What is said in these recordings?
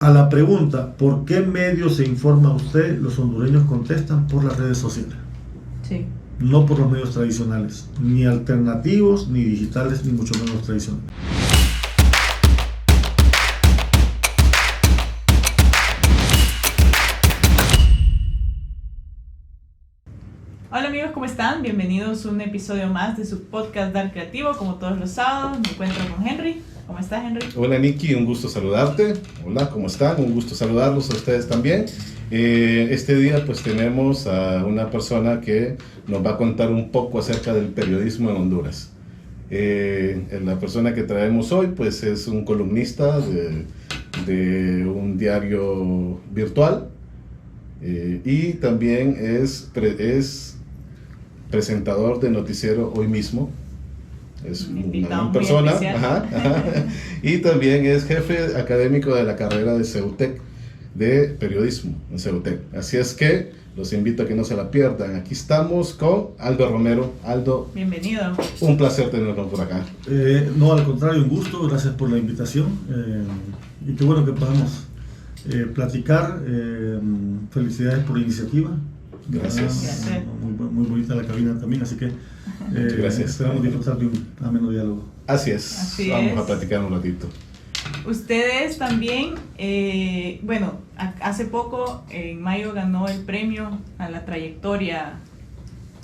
A la pregunta, ¿por qué medio se informa usted? Los hondureños contestan por las redes sociales. Sí. No por los medios tradicionales, ni alternativos, ni digitales, ni mucho menos tradicionales. Hola amigos, ¿cómo están? Bienvenidos a un episodio más de su podcast Dar Creativo, como todos los sábados. Me encuentro con Henry. ¿Cómo estás, Henry? Hola Nikki, un gusto saludarte. Hola, ¿cómo están? Un gusto saludarlos a ustedes también. Este día pues tenemos a una persona que nos va a contar un poco acerca del periodismo en Honduras. La persona que traemos hoy pues es un columnista de un diario virtual y también es presentador de noticiero Hoy Mismo. Es una gran persona, y también es jefe académico de la carrera de CEUTEC, de periodismo en CEUTEC. Así es que los invito a que no se la pierdan. Aquí estamos con Aldo Romero. Aldo, bienvenido. Un placer tenerlo por acá. No, al contrario, un gusto. Gracias por la invitación. Y qué bueno que podamos platicar. Felicidades por la iniciativa. Gracias. Muy bonita la cabina también, así que gracias. Esperamos disfrutar de un ameno diálogo. Así es. Vamos a platicar un ratito. Ustedes también, hace poco, en mayo, ganó el premio a la trayectoria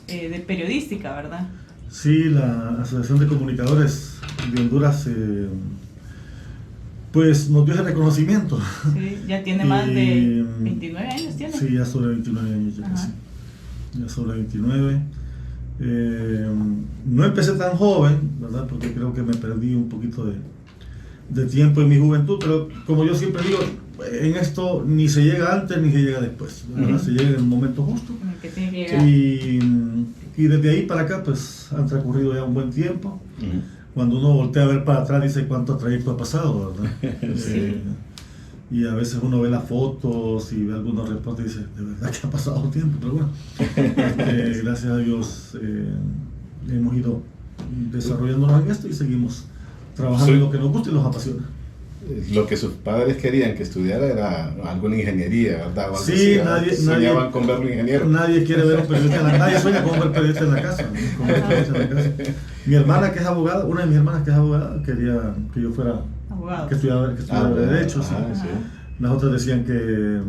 de periodística, ¿verdad? Sí, la Asociación de Comunicadores de Honduras pues nos dio ese reconocimiento. Sí, ya tiene más de 29 años, ¿tiene? Sí, ya sobre 29 años. Ya sobre 29. No empecé tan joven, ¿verdad? Porque creo que me perdí un poquito de tiempo en mi juventud, pero como yo siempre digo, en esto ni se llega antes ni se llega después, ¿verdad? Se llega en el momento justo. En el que tiene que llegar. Y desde ahí para acá, pues han transcurrido ya un buen tiempo. Cuando uno voltea a ver para atrás, dice cuánto trayecto ha pasado, ¿verdad? Sí. Y a veces uno ve las fotos y ve algunos reportes y dice, de verdad que ha pasado tiempo, pero bueno, gracias a Dios hemos ido desarrollándonos en esto y seguimos trabajando en lo que nos gusta y nos apasiona. Lo que sus padres querían que estudiara era alguna ingeniería, ¿verdad? O algo sí, así, soñaban con verlo ingeniero. Nadie quiere ver un periodista en la casa, nadie sueña con ver periodista en la casa, Mi hermana que es abogada, una de mis hermanas que es abogada, quería que yo fuera abogado, que estudiara Derecho. Sí. Las otras decían que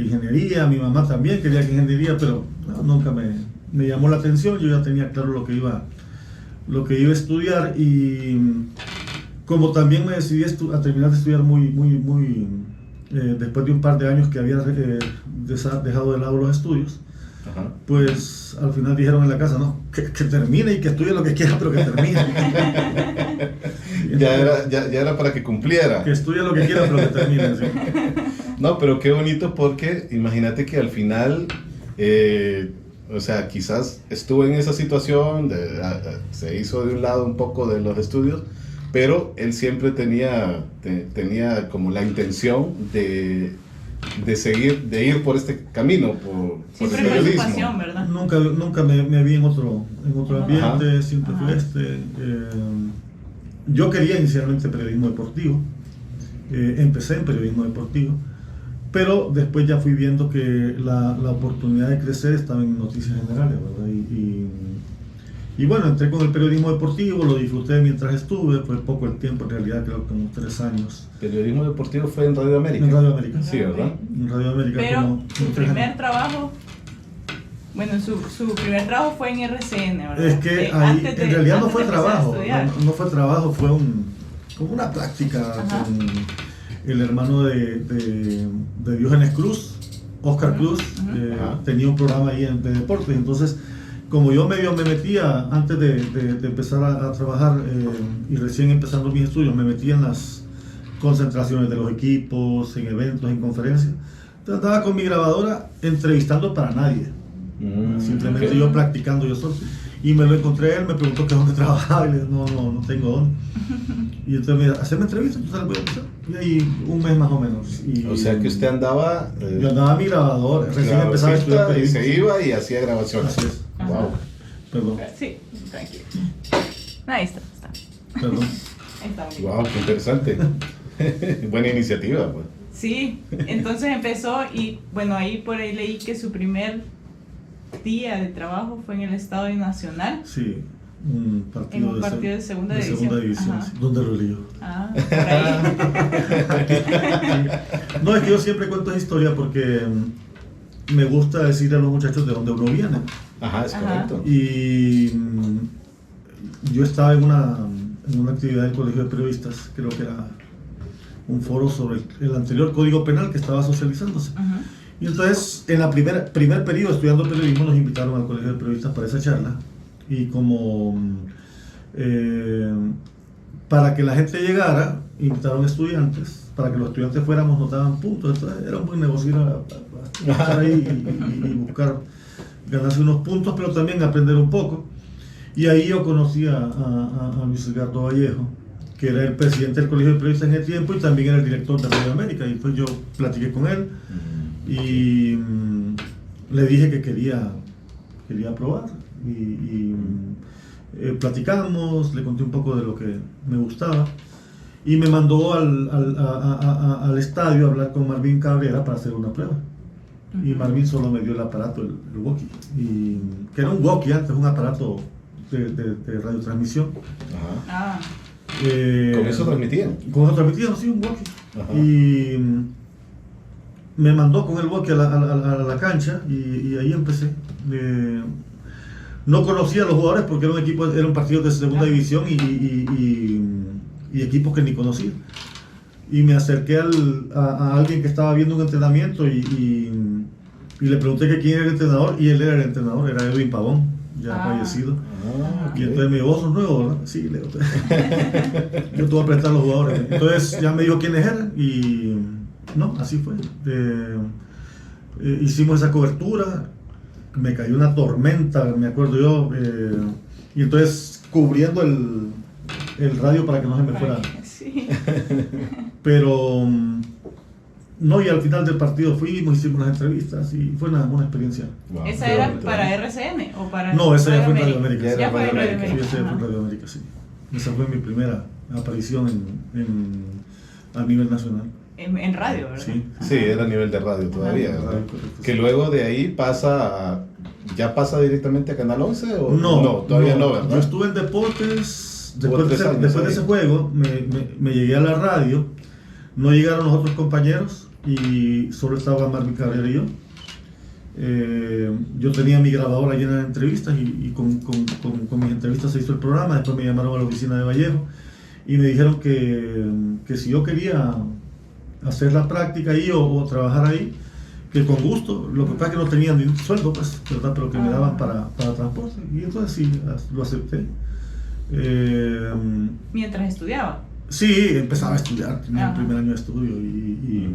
ingeniería, mi mamá también quería que ingeniería, pero nunca me llamó la atención. Yo ya tenía claro lo que iba a estudiar, y como también me decidí a terminar de estudiar muy después de un par de años que había dejado de lado los estudios. Pues al final dijeron en la casa, no, que termine y que estudie lo que quiera, pero que termine. ya era para que cumpliera. Que estudie lo que quiera, pero que termine. ¿Sí? No, pero qué bonito, porque imagínate que al final, o sea, quizás estuvo en esa situación, se hizo de un lado un poco de los estudios, pero él siempre tenía como la intención de ir por este camino, por el periodismo. Siempre fue su pasión, ¿verdad? Nunca me vi en otro ambiente, siempre fue yo quería inicialmente periodismo deportivo, empecé en periodismo deportivo, pero después ya fui viendo que la oportunidad de crecer estaba en noticias generales, ¿verdad? Y bueno, entré con el periodismo deportivo, lo disfruté mientras estuve, fue poco el tiempo, en realidad creo que como 3 años. ¿Periodismo deportivo fue en Radio América? En Radio América. Sí, ¿verdad? En Radio América. Pero su primer trabajo, su primer trabajo fue en RCN, ¿verdad? Es que ahí, en realidad no fue trabajo, no fue trabajo, fue como una práctica con el hermano de Diógenes Cruz, Oscar Cruz, tenía un programa ahí de deportes, entonces como yo medio me metía antes de empezar a trabajar y recién empezando mis estudios, me metía en las concentraciones de los equipos, en eventos, en conferencias. Entonces andaba con mi grabadora entrevistando para nadie, simplemente yo practicando yo solo. Y me lo encontré, él me preguntó que dónde trabajaba y le dije, no tengo dónde. Y entonces me dijo, haceme entrevista, entonces la voy a empezar. Y ahí un mes más o menos. O sea que usted andaba... yo andaba a mi grabadora, recién empezaba a estudiar periodismo. Y se iba y hacía grabaciones. Así es. Wow. Perdón. Sí, tranquilo. Ahí está. Perdón. Ahí está. Wow, qué interesante. Buena iniciativa, pues. Sí, entonces empezó y bueno, ahí por ahí leí que su primer día de trabajo fue en el Estadio Nacional. Sí, un partido, en un partido de segunda división. Sí. ¿Dónde lo leí yo? Ah, por ahí. No, es que yo siempre cuento esa historia porque me gusta decir a los muchachos de dónde uno viene. Ajá, es correcto. Y yo estaba en una actividad del Colegio de Periodistas, creo que era un foro sobre el anterior Código Penal que estaba socializándose. Y entonces, en la primer periodo estudiando periodismo, nos invitaron al Colegio de Periodistas para esa charla. Y como para que la gente llegara, invitaron estudiantes, para que los estudiantes fuéramos, nos daban puntos. Entonces, era un buen negocio ir a estar ahí y buscar ganarse unos puntos, pero también aprender un poco. Y ahí yo conocí a Luis Edgardo Vallejo, que era el presidente del Colegio de Periodistas en ese tiempo y también era el director de Radio América. Y pues yo platiqué con él y le dije que quería probar. Y platicamos, le conté un poco de lo que me gustaba y me mandó al estadio a hablar con Marvin Cabrera para hacer una prueba. Y Marvin solo me dio el aparato, el walkie, que era un walkie antes, un aparato de radiotransmisión. Ajá. ¿Con eso transmitían? Con eso transmitían, sí, un walkie. Ajá. Y me mandó con el walkie a la cancha y ahí empecé. No conocía a los jugadores porque eran partidos de segunda división y equipos que ni conocía. Y me acerqué a alguien que estaba viendo un entrenamiento y le pregunté que quién era el entrenador y él era el entrenador, era Edwin Pavón, ya fallecido. Y entonces me dijo, ¿vos sos nuevo, verdad? Sí, le digo, yo te voy a prestar a los jugadores. Entonces ya me dijo quiénes eran y no, así fue. Hicimos esa cobertura. Me cayó una tormenta, me acuerdo yo, y entonces cubriendo el radio para que no se me fuera. Sí. Pero no, y al final del partido fuimos, hicimos unas entrevistas y fue una experiencia. Wow. ¿Esa era para RCN o para No, esa ya fue en Radio América. Ya fue en Radio América. Sí, esa ya fue en Radio América, sí. Esa fue mi primera aparición a nivel nacional. En radio, ¿verdad? Sí, era a nivel de radio todavía, ¿verdad? Que luego de ahí pasa directamente a Canal 11 o no, todavía no, ¿verdad? Yo estuve en deportes, después de ese juego me llegué a la radio, no llegaron los otros compañeros y solo estaba Marvin Cabrera y yo. Yo tenía mi grabadora llena de entrevistas y con mis entrevistas se hizo el programa. Después me llamaron a la oficina de Vallejo y me dijeron que si yo quería hacer la práctica ahí o trabajar ahí, que con gusto. Lo que pasa es que no tenían ni sueldo, pues, ¿verdad? Pero que me daban para transporte, y entonces sí, lo acepté. ¿Mientras estudiaba? Sí, empezaba a estudiar, tenía el primer año de estudio y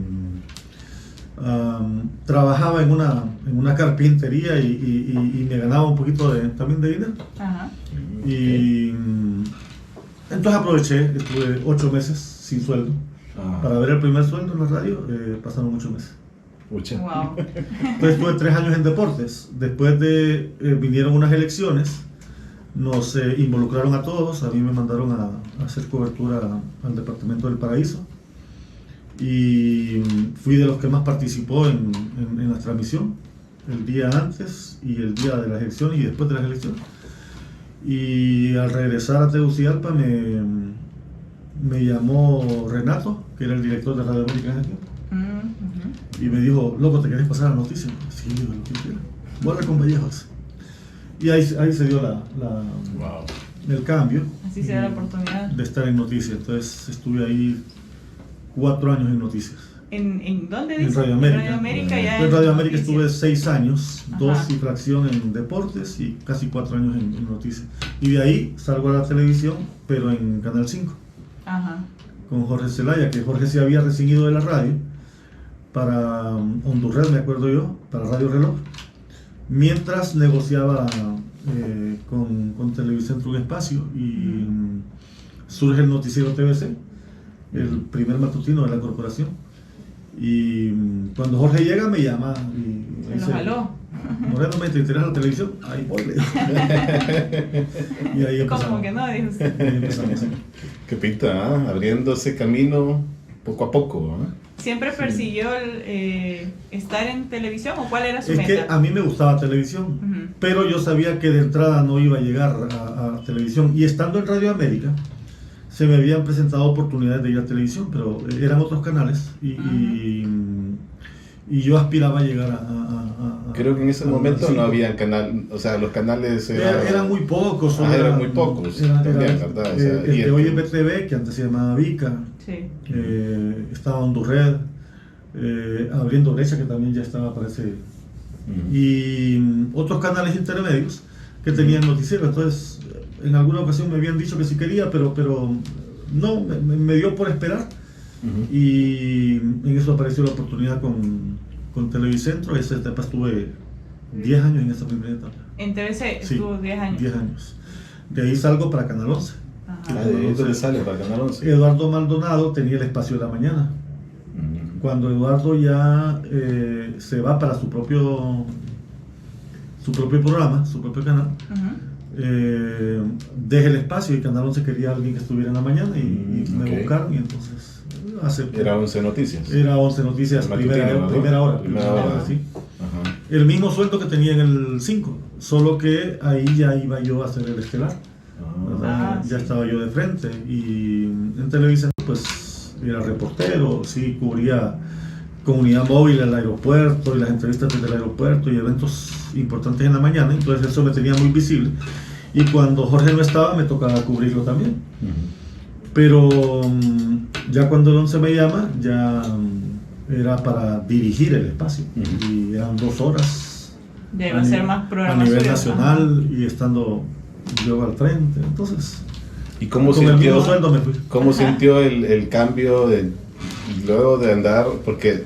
trabajaba en una carpintería y me ganaba un poquito también de dinero. Ajá. Y entonces aproveché, estuve 8 meses sin sueldo. Para ver el primer sueldo en la radio, pasaron 8 meses. Wow. Entonces estuve 3 años en deportes. Después vinieron unas elecciones, nos involucraron a todos. A mí me mandaron a hacer cobertura al departamento del Paraíso y fui de los que más participó en la transmisión, el día antes y el día de las elecciones y después de las elecciones. Y al regresar a Tegucigalpa me llamó Renato, que era el director de Radio América en ese tiempo, y me dijo, loco, ¿te querés pasar la noticia? Sí, digo, lo que quiera. Voy a hablar con Vallejos. Y ahí se dio el cambio. Así se da la oportunidad de estar en noticias. Entonces estuve ahí 4 años en noticias. ¿En dónde dice? En Radio América. Radio América ya en Radio América estuve 6 años, Ajá. 2 y fracción en deportes y casi 4 años en noticias. Y de ahí salgo a la televisión, pero en Canal 5. Ajá. Con Jorge Zelaya, que Jorge se había recibido de la radio para Honduras, me acuerdo yo, para Radio Reloj, mientras negociaba con Televicentro un espacio y surge el noticiero TVC, el primer matutino de la corporación. Y cuando Jorge llega me llama y me dice, jaló. Moreno, ¿me te interesa la televisión? Ahí voy. Y ahí empezamos. ¿Cómo que no? Dijo usted. Ahí empezamos. Qué pinta, ¿eh? Abriendo ese camino poco a poco, ¿eh? ¿Siempre persiguió estar en televisión o cuál era su meta? Es que a mí me gustaba televisión, pero yo sabía que de entrada no iba a llegar a televisión. Y estando en Radio América, se me habían presentado oportunidades de ir a televisión, pero eran otros canales y yo aspiraba a llegar a creo que en ese momento no había canal, o sea, los canales eran muy pocos. Eran muy pocos, también, ¿verdad? O sea, el que hoy es BTV, que antes se llamaba Vica, sí. estaba Hondurred, Abriendo Brecha, que también ya estaba, parece, y otros canales intermedios que tenían noticiero. Entonces, en alguna ocasión me habían dicho que sí quería, pero no, me dio por esperar. Y en eso apareció la oportunidad con Televicentro. Esa etapa estuve 10 años en esa primera etapa. ¿En TVC estuvo 10 años? 10 años. De ahí salgo para Canal 11. ¿De dónde sale para Canal 11? Eduardo Maldonado tenía el espacio de la mañana. Cuando Eduardo ya se va para su propio programa, su propio canal, deja el espacio y Canal 11 quería a alguien que estuviera en la mañana y me buscaron y entonces acepté. Era 11 Noticias. Era 11 Noticias, primera hora. Sí. El mismo sueldo que tenía en el 5, solo que ahí ya iba yo a hacer el estelar. Ya estaba yo de frente y en televisión pues era reportero, sí, cubría comunidad móvil al aeropuerto y las entrevistas desde el aeropuerto y eventos importantes en la mañana, entonces eso me tenía muy visible y cuando Jorge no estaba me tocaba cubrirlo también. Pero ya cuando el 11 me llama, ya era para dirigir el espacio y eran 2 horas debe ser más a nivel nacional y estando yo al frente, entonces ¿y cómo con sintió, el mismo sueldo me fui. ¿Cómo sintió el cambio luego de andar? Porque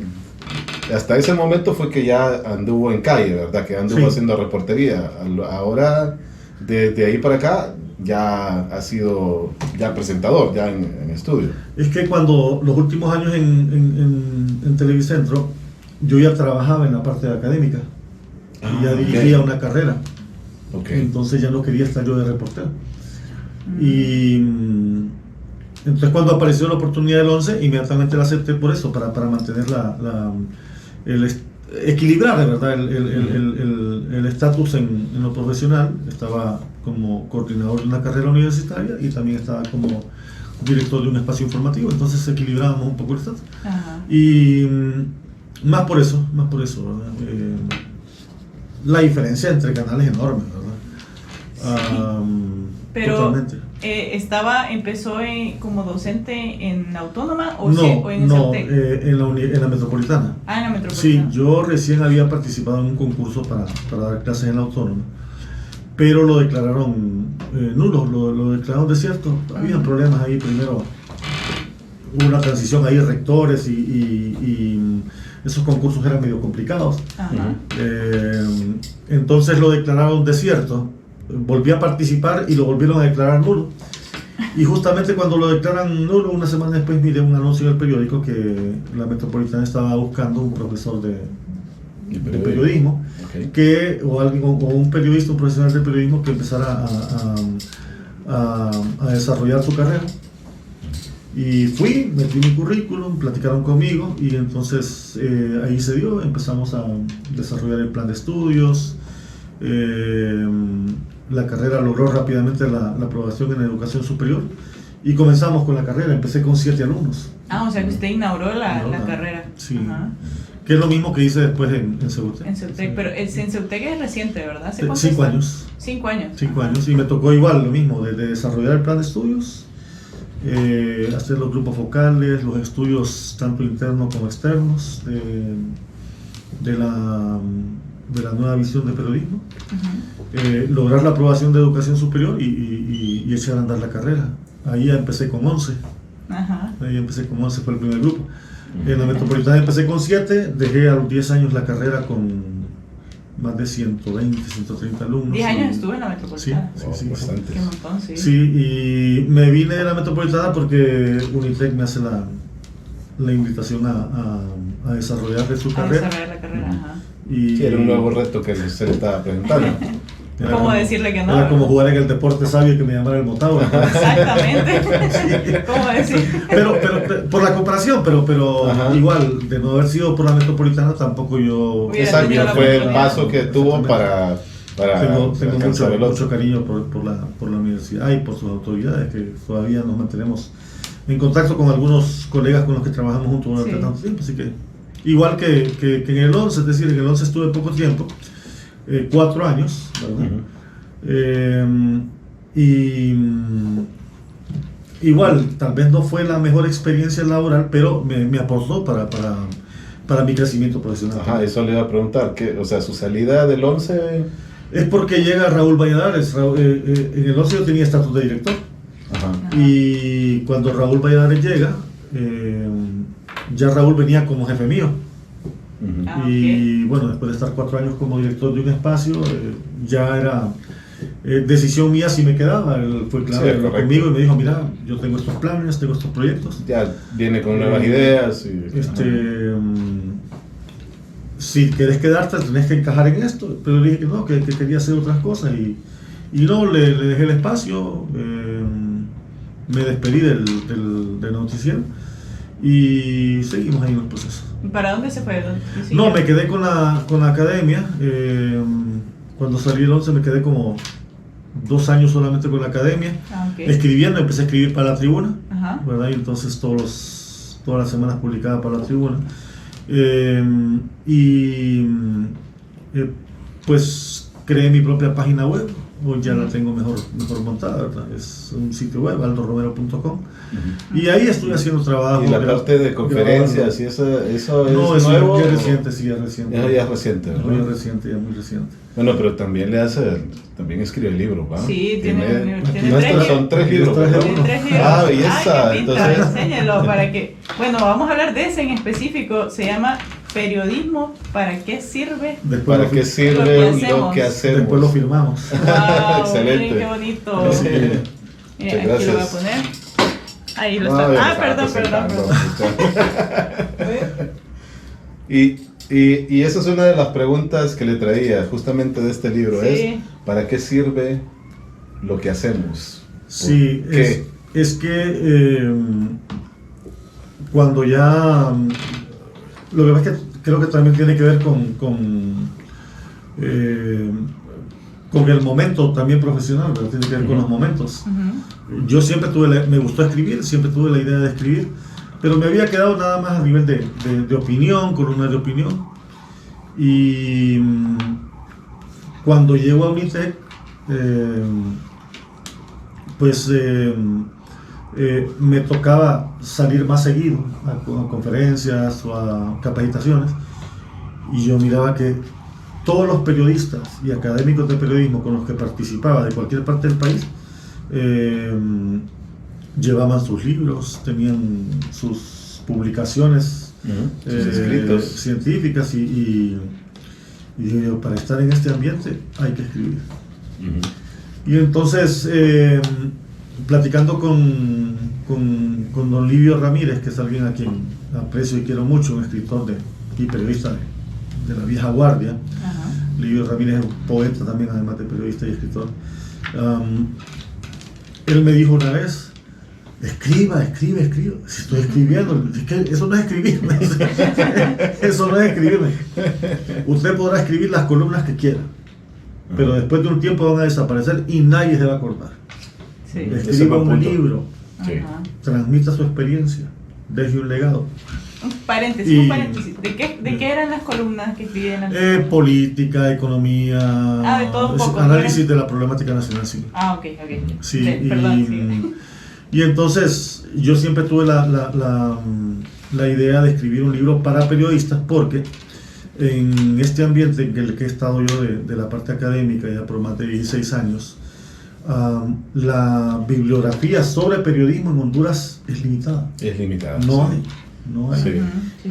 hasta ese momento fue que ya anduvo en calle, ¿verdad? Que anduvo haciendo reportería. Ahora, desde ahí para acá, ya ha sido ya presentador, ya en estudio. Es que cuando los últimos años en Televicentro, yo ya trabajaba en la parte académica y ya dirigía una carrera. Entonces ya no quería estar yo de reportero. Y entonces cuando apareció la oportunidad del 11, inmediatamente la acepté por eso, para mantener equilibrar de verdad el estatus en lo profesional. Estaba como coordinador de una carrera universitaria y también estaba como director de un espacio informativo, entonces equilibrábamos un poco el estatus. Y más por eso, ¿verdad? La diferencia entre canales es enorme, ¿verdad? Pero totalmente. ¿Empezó como docente en la Autónoma o en en la Metropolitana? En la Metropolitana. Sí, yo recién había participado en un concurso para dar clases en la Autónoma, pero lo declararon nulo, lo declararon desierto. Había problemas ahí. Primero hubo una transición ahí de rectores y esos concursos eran medio complicados. Entonces lo declararon desierto. Volví a participar y lo volvieron a declarar nulo. Y justamente cuando lo declaran nulo, una semana después miré un anuncio en el periódico que la Metropolitana estaba buscando un profesor de periodismo, o un periodista, un profesional de periodismo que empezara a desarrollar su carrera. Y fui, metí mi currículum, platicaron conmigo y entonces ahí se dio, empezamos a desarrollar el plan de estudios. La carrera logró rápidamente la aprobación en educación superior y comenzamos con la carrera. Empecé con 7 alumnos. O sea que usted inauguró la carrera. Sí. Que es lo mismo que hice después en Ceutec. En Ceutec, pero el Ceutec es reciente, ¿verdad? ¿Hace 5 años. 5 años. 5 años y me tocó igual lo mismo, de desarrollar el plan de estudios, hacer los grupos focales, los estudios tanto internos como externos de la nueva visión de periodismo, lograr la aprobación de educación superior y echar a andar la carrera. Ahí ya empecé con 11. Ahí empecé con 11, fue el primer grupo. En la Metropolitana empecé con 7, dejé a los 10 años la carrera con más de 120, 130 alumnos. 10 años estuve en la Metropolitana. Sí, bastante. Qué montón, sí. Sí, y me vine de la Metropolitana porque Unitec me hace la invitación a desarrollar su carrera. A desarrollar la carrera, Y era un nuevo reto que se le estaba presentando. ¿Cómo decirle que no? Era como jugar en el deporte sabio que me llamara el Motagua. Exactamente. Sí. ¿Cómo decir? Pero por la comparación, pero igual, de no haber sido por la Metropolitana, tampoco yo... Exacto, fue el paso que tuvo para tengo alcanzar mucho cariño por la universidad y por sus autoridades, que todavía nos mantenemos en contacto con algunos colegas con los que trabajamos juntos durante tanto tiempo. Así que, igual que en el 11, es decir, en el 11 estuve poco tiempo, 4 años, ¿verdad? Y igual, tal vez no fue la mejor experiencia laboral, pero me aportó para mi crecimiento profesional. Ajá, eso le iba a preguntar, o sea, su salida del 11... Es porque llega Raúl Valladares. En el 11 yo tenía estatus de director. Ajá. Y cuando Raúl Valladares llega, ya Raúl venía como jefe mío. Y bueno, después de estar 4 años como director de un espacio, ya era decisión mía si me quedaba. Él fue claro conmigo y me dijo, mira, yo tengo estos planes, tengo estos proyectos. Ya viene con nuevas ideas. Si querés quedarte, tenés que encajar en esto. Pero le dije que no, que quería hacer otras cosas. Y no, le dejé el espacio, me despedí del noticiero y seguimos ahí en el proceso. ¿Para dónde se fue? No, me quedé con la academia. Cuando salí el 11 me quedé como 2 años solamente con la academia, escribiendo. Empecé a escribir para la Tribuna, ¿verdad? Y entonces todas las semanas publicaba para la Tribuna. Pues creé mi propia página web. Hoy ya la tengo mejor montada, ¿verdad? Es un sitio web, aldoromero.com. Y ahí estuve haciendo trabajo. Y la parte de conferencias, ¿y eso es nuevo? Ya reciente, sí, ya reciente. Ya es reciente, ¿verdad? Ya reciente, ya muy reciente. Bueno, pero también también escribe libros, ¿va? Sí, tiene son 3 libros. Ah, belleza. Entonces, enséñalo para que... Bueno, vamos a hablar de ese en específico. Se llama Periodismo, ¿para qué sirve? ¿Para qué sirve lo que hacemos? Después lo firmamos. Wow, excelente. Miren qué bonito. Sí. Miren, aquí lo voy a poner. Ahí lo está. Perdón. Y esa es una de las preguntas que le traía justamente de este libro, es ¿para qué sirve lo que hacemos? Sí, es que cuando ya... Lo que pasa es que creo que también tiene que ver con el momento también profesional, ¿verdad? Tiene que ver con los momentos. Yo siempre me gustó escribir, siempre tuve la idea de escribir, pero me había quedado nada más a nivel de opinión, columna de opinión. Y cuando llego a Unitec, me tocaba salir más seguido a conferencias o a capacitaciones, y yo miraba que todos los periodistas y académicos de periodismo con los que participaba de cualquier parte del país llevaban sus libros, tenían sus publicaciones, sus escritos científicas, y digo, para estar en este ambiente hay que escribir. Y entonces platicando con don Livio Ramírez, que es alguien a quien aprecio y quiero mucho, un escritor y periodista de la vieja guardia. Livio Ramírez es un poeta también, además de periodista y escritor. Él me dijo una vez: escriba, si estoy escribiendo, es que eso no es escribirme. Eso no es escribirme. Usted podrá escribir las columnas que quiera, pero después de un tiempo van a desaparecer y nadie se va a acordar. Escriba un libro, transmita su experiencia, deje un legado. Un paréntesis. ¿De qué eran las columnas que escribían? Política, economía, de todo un poco, análisis de la problemática nacional, sí. Ok. Sí, Perdón, y entonces yo siempre tuve la idea de escribir un libro para periodistas, porque en este ambiente en el que he estado yo de la parte académica ya por más de 16 años, la bibliografía sobre periodismo en Honduras es limitada. No hay.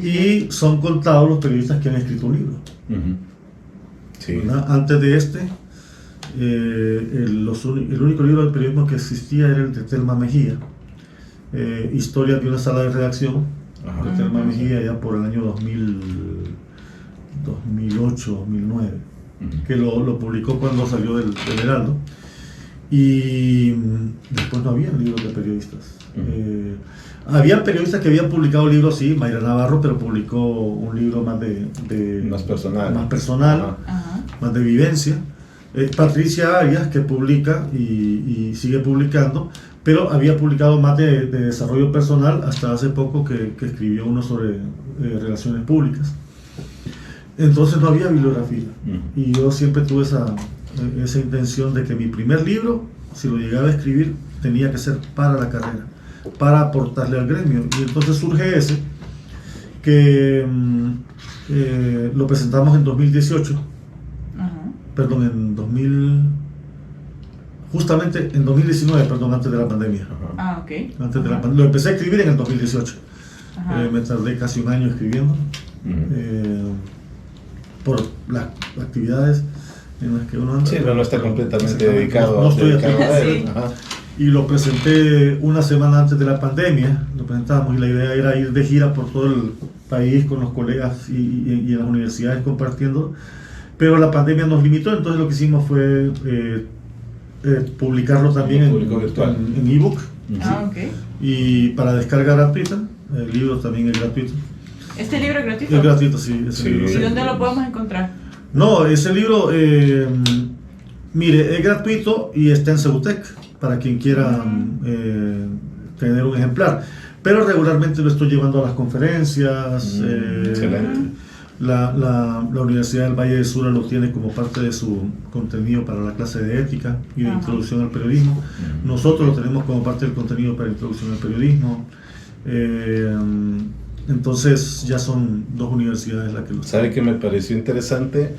Y son contados los periodistas que han escrito un libro. Antes de este, el único libro de periodismo que existía era el de Telma Mejía, Historia de una sala de redacción, de Telma Mejía, ya por el año 2008, 2009. que lo publicó cuando salió del Heraldo. Y después no había libros de periodistas. Había periodistas que habían publicado libros, sí, Mayra Navarro, pero publicó un libro más más personal, más de vivencia. Patricia Arias, que publica y sigue publicando, pero había publicado más de desarrollo personal hasta hace poco que escribió uno sobre relaciones públicas. Entonces no había bibliografía. Y yo siempre tuve esa intención de que mi primer libro, si lo llegaba a escribir, tenía que ser para la carrera, para aportarle al gremio. Y entonces surge ese, que lo presentamos en 2018, perdón, justamente en 2019, perdón, antes de la pandemia. Antes de la pandemia. Lo empecé a escribir en el 2018. Me tardé casi un año escribiendo, por las actividades en las que uno anda. Sí, no está completamente dedicado. No estoy dedicado a él. Y lo presenté una semana antes de la pandemia, lo presentamos, y la idea era ir de gira por todo el país con los colegas y en las universidades compartiendo, pero la pandemia nos limitó, entonces lo que hicimos fue publicarlo también en ebook. Y para descarga gratuita, el libro también es gratuito. ¿Este libro es gratuito? Es gratuito, sí. Libro, ¿Y dónde lo podemos encontrar? No, ese libro, mire, es gratuito y está en Ceutec, para quien quiera tener un ejemplar. Pero regularmente lo estoy llevando a las conferencias. La Universidad del Valle de Sura lo tiene como parte de su contenido para la clase de ética y de introducción al periodismo. Nosotros lo tenemos como parte del contenido para introducción al periodismo. Entonces ya son 2 universidades las que lo ¿Sabe que me pareció interesante?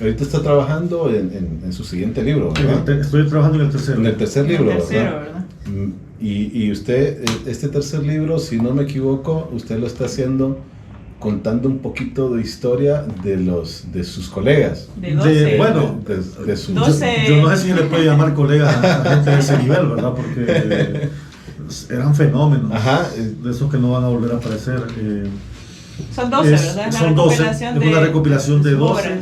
Ahorita está trabajando en su siguiente libro, ¿verdad? Estoy trabajando en el tercero. En el tercer libro, ¿verdad? Y usted, este tercer libro, si no me equivoco, usted lo está haciendo contando un poquito de historia de sus colegas. De 12. De sus 12. Yo no sé si se le puede llamar colegas a gente de ese nivel, ¿verdad? Porque eran fenómenos, de esos que no van a volver a aparecer. Son 12, ¿verdad? Son 12, es una recopilación de 12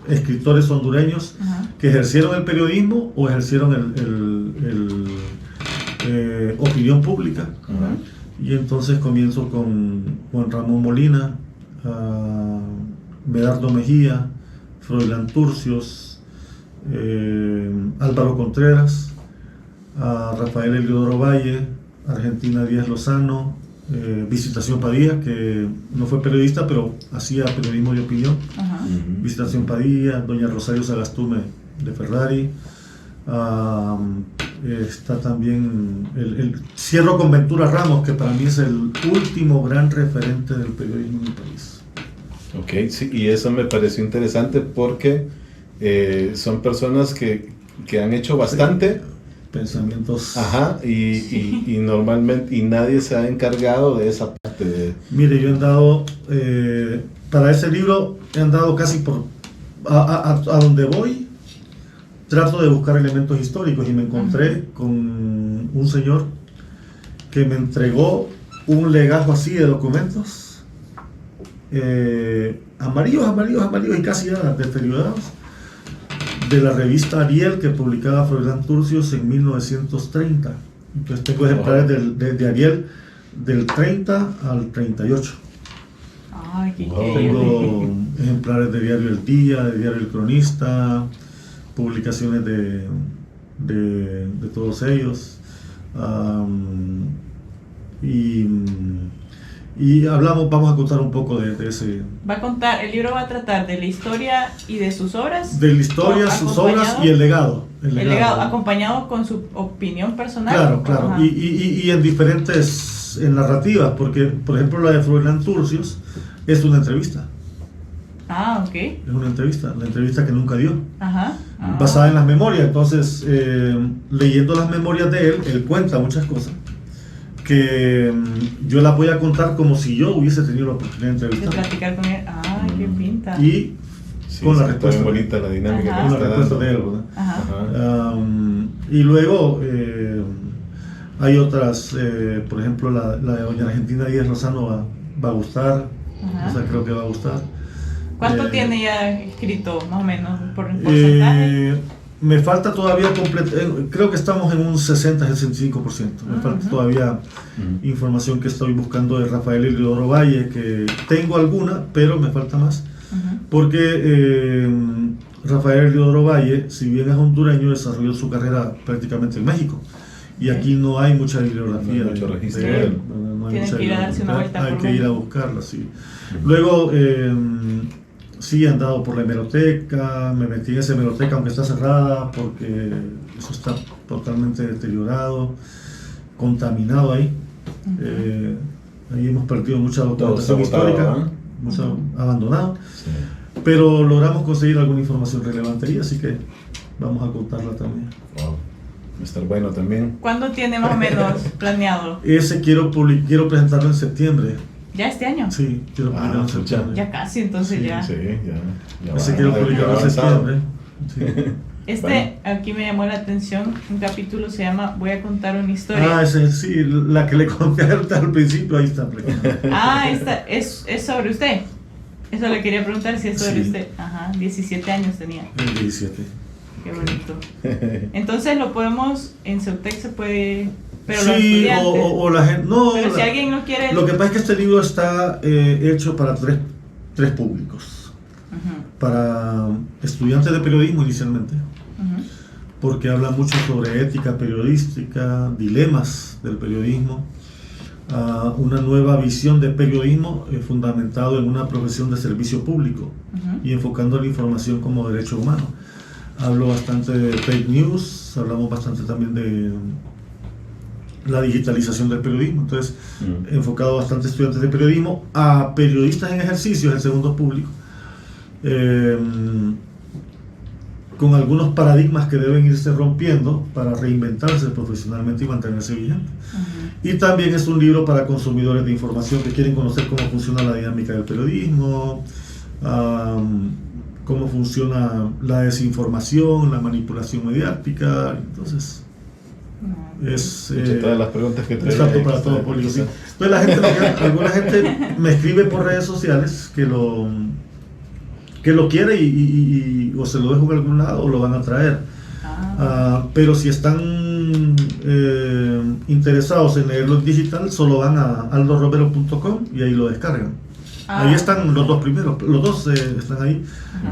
escritores hondureños que ejercieron el periodismo o ejercieron opinión pública. Y entonces comienzo con Juan Ramón Molina, Medardo Mejía, Froilán Turcios, Álvaro Contreras, Rafael Eliodoro Valle, Argentina Díaz Lozano, Visitación Padilla, que no fue periodista, pero hacía periodismo de opinión. Visitación Padilla, doña Rosario Sagastume de Ferrari. Está también cierro con Ventura Ramos, que para mí es el último gran referente del periodismo en el país. Ok, sí, y eso me pareció interesante porque son personas que han hecho bastante. Pensamientos. Y normalmente nadie se ha encargado de esa parte. Mire, yo he andado, para ese libro he andado casi a donde voy, trato de buscar elementos históricos, y me encontré con un señor que me entregó un legajo así de documentos, amarillos y casi ya deteriorados, de la revista Ariel que publicaba Froilán Turcios en 1930. Entonces tengo ejemplares de Ariel del 30 al 38. Ay, qué Tengo ejemplares de Diario El Día, de Diario El Cronista, publicaciones de todos ellos. Y vamos a contar un poco de ese. Va a contar, el libro va a tratar de la historia y de sus obras. De la historia, sus obras y el legado. El legado, acompañado con su opinión personal. Claro. Y en diferentes narrativas, porque, por ejemplo, la de Froilán Turcios es una entrevista. Ok. Es una entrevista, la entrevista que nunca dio. Ajá. Basada en las memorias. Entonces, leyendo las memorias de él cuenta muchas cosas que yo las voy a contar como si yo hubiese tenido la oportunidad de entrevistar. De platicar con él. Ah, qué pinta. Y sí, con la sí, respuesta. Muy bonita la dinámica. Con la respuesta de él, ¿verdad? Ajá. Y luego hay otras, por ejemplo, la de doña Argentina Díaz Lozano va a gustar. Ajá. O sea, creo que va a gustar. ¿Cuánto tiene ya escrito, más o menos, por porcentaje? Me falta todavía creo que estamos en un 60-65%. Me falta todavía información que estoy buscando de Rafael Heliodoro Valle, que tengo alguna, pero me falta más. Porque Rafael Heliodoro Valle, si bien es hondureño, desarrolló su carrera prácticamente en México. Y aquí no hay mucha bibliografía. No hay mucho registro de él. No hay Tienen que ir a darse una vuelta. Hay que ir a buscarla, sí. Luego, sí, he andado por la hemeroteca, me metí en esa hemeroteca, aunque está cerrada, porque eso está totalmente deteriorado, contaminado ahí. Ahí hemos perdido mucha documentación histórica, mucho abandonado. Sí. Pero logramos conseguir alguna información relevante ahí, así que vamos a contarla también. Wow. Va a estar bueno también. ¿Cuándo tiene más o menos planeado? Ese quiero presentarlo en septiembre. ¿Ya este año? Sí, quiero publicarlo en septiembre. Ya casi, entonces sí, ya. Sí, ya. Ese quiero publicarlo en septiembre. Sí. Aquí me llamó la atención, un capítulo se llama Voy a contar una historia. Ese, sí, la que le conté al principio, ahí está. Esta es sobre usted. Eso le quería preguntar si es sobre usted. Ajá, 17 años tenía. 17. Qué bonito. Entonces lo podemos, en Ceutec se puede... Pero sí, los estudiantes. O la gente. No, pero si alguien no quiere. Lo que pasa es que este libro está hecho para tres públicos. Para estudiantes de periodismo inicialmente. Porque habla mucho sobre ética periodística, dilemas del periodismo, una nueva visión de periodismo fundamentado en una profesión de servicio público y enfocando la información como derecho humano. Hablo bastante de fake news, hablamos bastante también de la digitalización del periodismo, entonces enfocado bastante a estudiantes de periodismo, a periodistas en ejercicio, es el segundo público, con algunos paradigmas que deben irse rompiendo para reinventarse profesionalmente y mantenerse vigente. Y también es un libro para consumidores de información que quieren conocer cómo funciona la dinámica del periodismo, cómo funciona la desinformación, la manipulación mediática, entonces es todas las preguntas que trae exacto para todo público. Sí. Entonces alguna gente me escribe por redes sociales que lo quiere y o se lo dejo en algún lado o lo van a traer. Pero si están interesados en leerlo en digital, solo van a aldoromero.com y ahí lo descargan. Ahí están los dos primeros, los dos están ahí.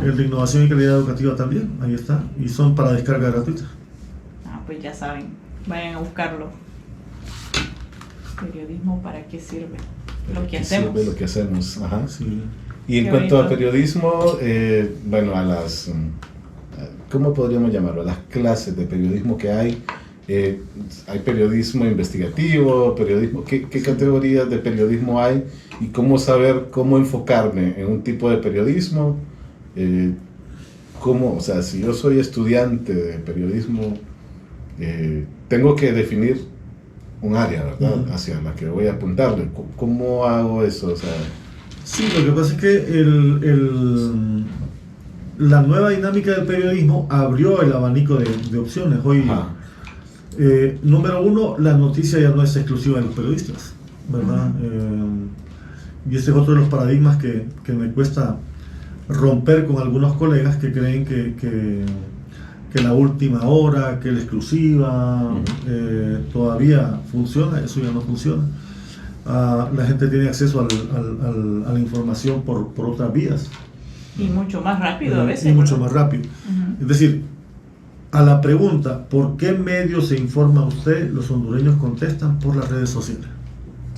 El de innovación y calidad educativa también, ahí está, y son para descarga gratuita. Pues ya saben, vayan a buscarlo. Periodismo, ¿para qué sirve? Lo que hacemos. Sirve lo que hacemos, ajá. Sí. Y en cuanto a periodismo, bueno, a las, ¿cómo podríamos llamarlo? A las clases de periodismo que hay periodismo investigativo, periodismo, ¿qué categorías de periodismo hay? Y cómo saber cómo enfocarme en un tipo de periodismo, o sea, si yo soy estudiante de periodismo, tengo que definir un área, ¿verdad? Hacia la que voy a apuntarle. ¿Cómo hago eso? O sea, sí, lo que pasa es que la nueva dinámica del periodismo abrió el abanico de opciones. Hoy, número uno, la noticia ya no es exclusiva de los periodistas, ¿verdad? Y ese es otro de los paradigmas que me cuesta romper con algunos colegas que creen que la última hora, que la exclusiva todavía funciona. Eso ya no funciona. La gente tiene acceso a la información por otras vías. Y mucho más rápido a veces. Y mucho más rápido. Es decir, a la pregunta, ¿por qué medio se informa usted? Los hondureños contestan por las redes sociales.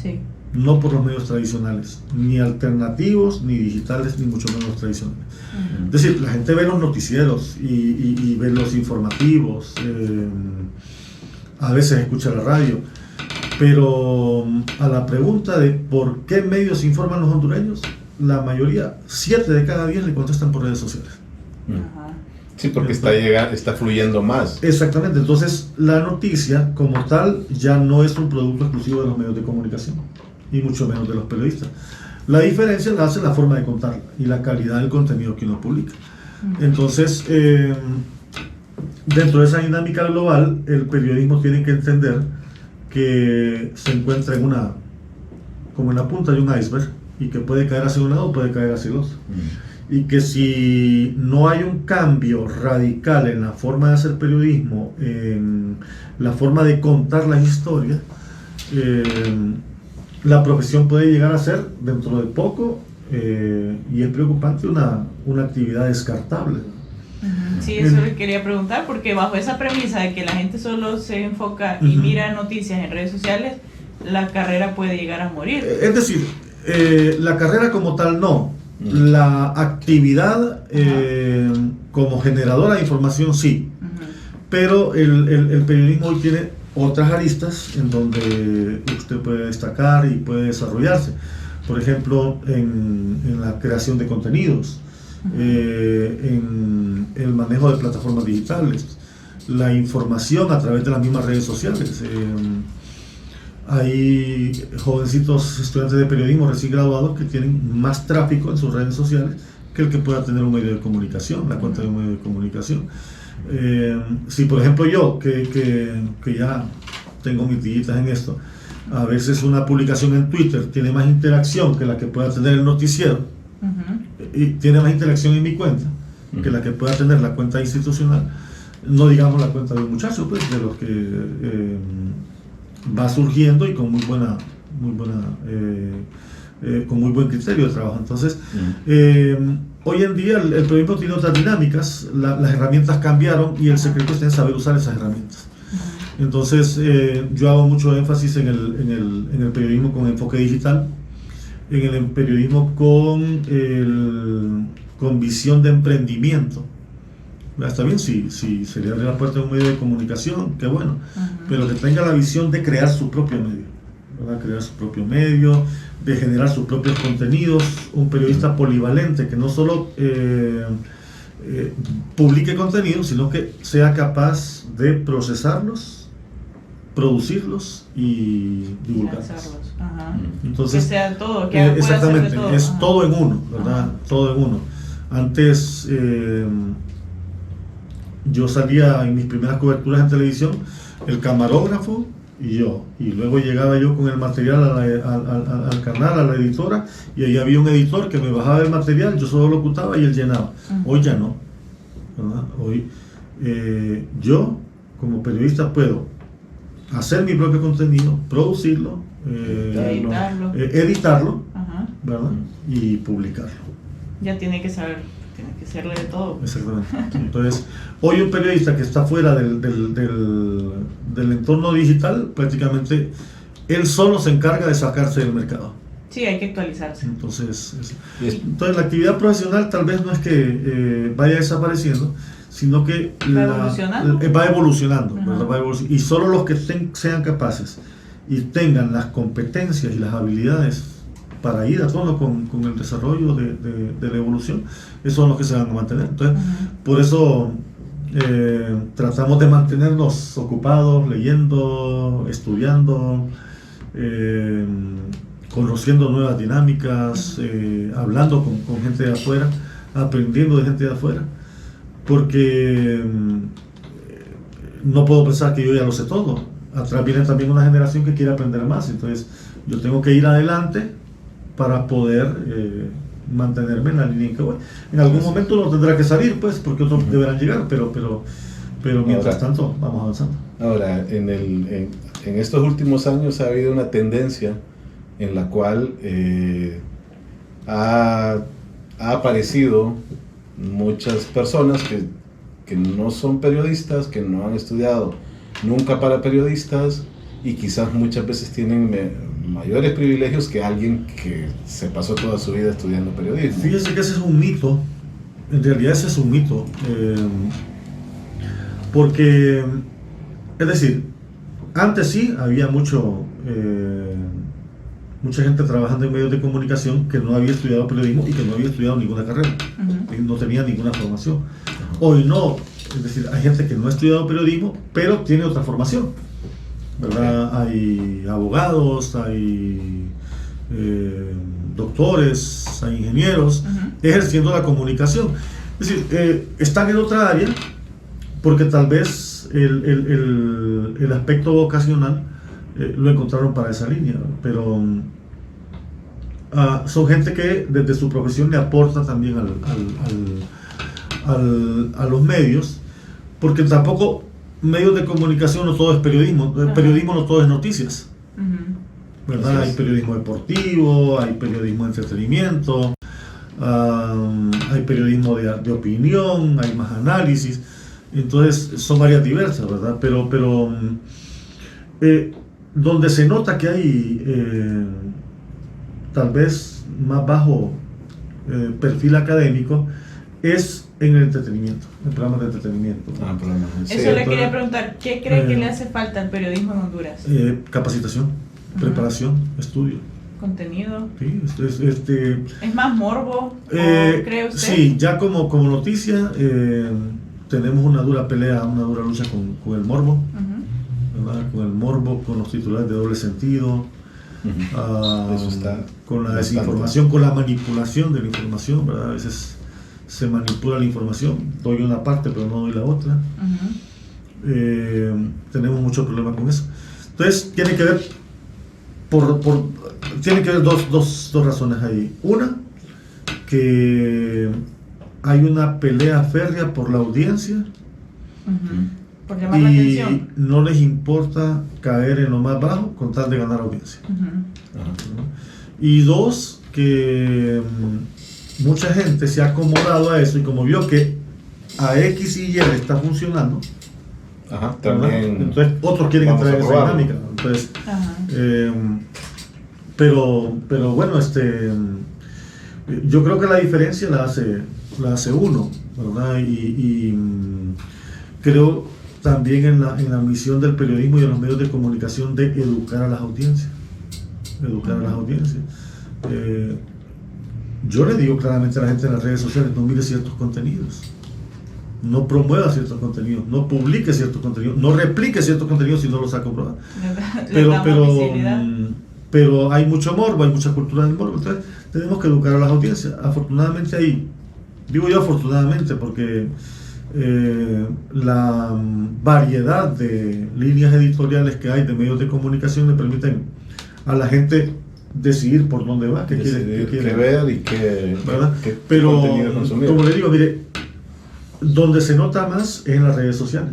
Sí. No por los medios tradicionales, ni alternativos, ni digitales, ni mucho menos tradicionales. Es decir, la gente ve los noticieros y ve los informativos, a veces escucha la radio, pero a la pregunta de por qué medios se informan los hondureños, la mayoría, 7 de cada 10 le contestan por redes sociales. Sí, porque está fluyendo más. Exactamente, entonces la noticia como tal ya no es un producto exclusivo de los medios de comunicación, y mucho menos de los periodistas. La diferencia la hace la forma de contarla y la calidad del contenido que uno publica. Entonces, dentro de esa dinámica global, el periodismo tiene que entender que se encuentra como en la punta de un iceberg, y que puede caer hacia un lado o puede caer hacia el otro. y que si no hay un cambio radical en la forma de hacer periodismo, en la forma de contar las historias, la profesión puede llegar a ser dentro de poco, y es preocupante, una actividad descartable. Sí, eso le quería preguntar, porque bajo esa premisa de que la gente solo se enfoca y mira noticias en redes sociales, la carrera puede llegar a morir. Es decir, la carrera como tal no, la actividad como generadora de información sí, pero el periodismo hoy tiene otras aristas en donde usted puede destacar y puede desarrollarse. Por ejemplo, en la creación de contenidos, en el manejo de plataformas digitales, la información a través de las mismas redes sociales. Hay jovencitos estudiantes de periodismo recién graduados que tienen más tráfico en sus redes sociales que el que pueda tener un medio de comunicación, la cuenta de un medio de comunicación. Si por ejemplo yo, que ya tengo mis dígitas en esto, a veces una publicación en Twitter tiene más interacción que la que pueda tener el noticiero, y tiene más interacción en mi cuenta que la que pueda tener la cuenta institucional, no digamos la cuenta de un muchacho, pues, de los que va surgiendo y con con muy buen criterio de trabajo. Entonces, hoy en día el periodismo tiene otras dinámicas, las herramientas cambiaron y el secreto está en saber usar esas herramientas. Entonces, yo hago mucho énfasis en el periodismo con enfoque digital, en el periodismo con visión de emprendimiento. Está bien, si se le abre la puerta a un medio de comunicación, qué bueno, pero que tenga la visión de crear su propio medio, ¿verdad? Crear su propio medio, de generar sus propios contenidos, un periodista polivalente que no solo publique contenidos, sino que sea capaz de procesarlos, producirlos y divulgarlos. Entonces, que sea todo, que exactamente, todo. Es todo en uno, ¿verdad? Todo en uno. Antes yo salía en mis primeras coberturas en televisión, el camarógrafo y yo, y luego llegaba yo con el material al canal, a la editora, y ahí había un editor que me bajaba el material, yo solo lo locutaba y él llenaba. Hoy ya no, ¿verdad? Hoy yo como periodista puedo hacer mi propio contenido, producirlo, editarlo, ¿verdad? Y publicarlo. Ya tiene que saber, tiene que serle de todo. Exactamente. Entonces, hoy un periodista que está fuera del entorno digital, prácticamente él solo se encarga de sacarse del mercado. Sí, hay que actualizarse. Entonces la actividad profesional tal vez no es que vaya desapareciendo, sino que va evolucionando, ¿verdad? Y solo los que sean capaces y tengan las competencias y las habilidades para ir a tono con el desarrollo de la evolución, esos son los que se van a mantener. Entonces, por eso tratamos de mantenernos ocupados, leyendo, estudiando, conociendo nuevas dinámicas, hablando con gente de afuera, aprendiendo de gente de afuera, porque no puedo pensar que yo ya lo sé todo. Atrás viene también una generación que quiere aprender más, entonces yo tengo que ir adelante para poder mantenerme en la línea en que voy. En algún momento uno tendrá que salir, pues, porque otros deberán llegar, pero mientras tanto vamos avanzando. Ahora, en estos últimos años ha habido una tendencia en la cual ha aparecido muchas personas que no son periodistas, que no han estudiado nunca para periodistas y quizás muchas veces tienen mayores privilegios que alguien que se pasó toda su vida estudiando periodismo. Fíjese que ese es un mito, en realidad ese es un mito, porque, es decir, antes sí había mucha gente trabajando en medios de comunicación que no había estudiado periodismo y que no había estudiado ninguna carrera, y no tenía ninguna formación. Hoy no, es decir, hay gente que no ha estudiado periodismo, pero tiene otra formación, ¿verdad? Hay abogados, hay doctores, hay ingenieros ejerciendo la comunicación. Es decir, están en otra área porque tal vez el aspecto vocacional lo encontraron para esa línea, pero son gente que desde su profesión le aporta también a los medios, porque tampoco medios de comunicación no todo es periodismo, periodismo no todo es noticias, ¿verdad? Hay periodismo deportivo, hay periodismo de entretenimiento, hay periodismo de opinión, hay más análisis, entonces son áreas diversas, ¿verdad? Pero donde se nota que hay tal vez más bajo perfil académico es en el entretenimiento, en programas de entretenimiento. Eso le quería preguntar, ¿qué cree que le hace falta al periodismo en Honduras? Capacitación, preparación, estudio. ¿Contenido? Sí, ¿Es más morbo? ¿Cree usted? Sí, ya como noticia tenemos una dura pelea, una dura lucha con el morbo, ¿verdad? Con el morbo, con los titulares de doble sentido, con la desinformación, con la manipulación de la información, ¿verdad? A veces se manipula la información, doy una parte pero no doy la otra. Tenemos mucho problema con eso. Entonces tiene que ver tiene que haber dos razones ahí. Una, que hay una pelea férrea por la audiencia, por llamar la atención, y no les importa caer en lo más bajo con tal de ganar audiencia. Y dos, que mucha gente se ha acomodado a eso, y como vio que a X y Y le está funcionando, también entonces otros quieren entrar en esa dinámica. Entonces, pero bueno, yo creo que la diferencia la hace uno, ¿verdad? Y creo también en la misión del periodismo y de los medios de comunicación de educar a las audiencias. Yo le digo claramente a la gente en las redes sociales: no mire ciertos contenidos, no promueva ciertos contenidos, no publique ciertos contenidos, no replique ciertos contenidos si no los ha comprobado. Pero hay mucho morbo, hay mucha cultura del morbo, entonces tenemos que educar a las audiencias. Afortunadamente digo yo afortunadamente, porque la variedad de líneas editoriales que hay de medios de comunicación le permiten a la gente decidir por dónde va, qué quiere ver y qué contenido consumir. Como le digo, mire, donde se nota más es en las redes sociales,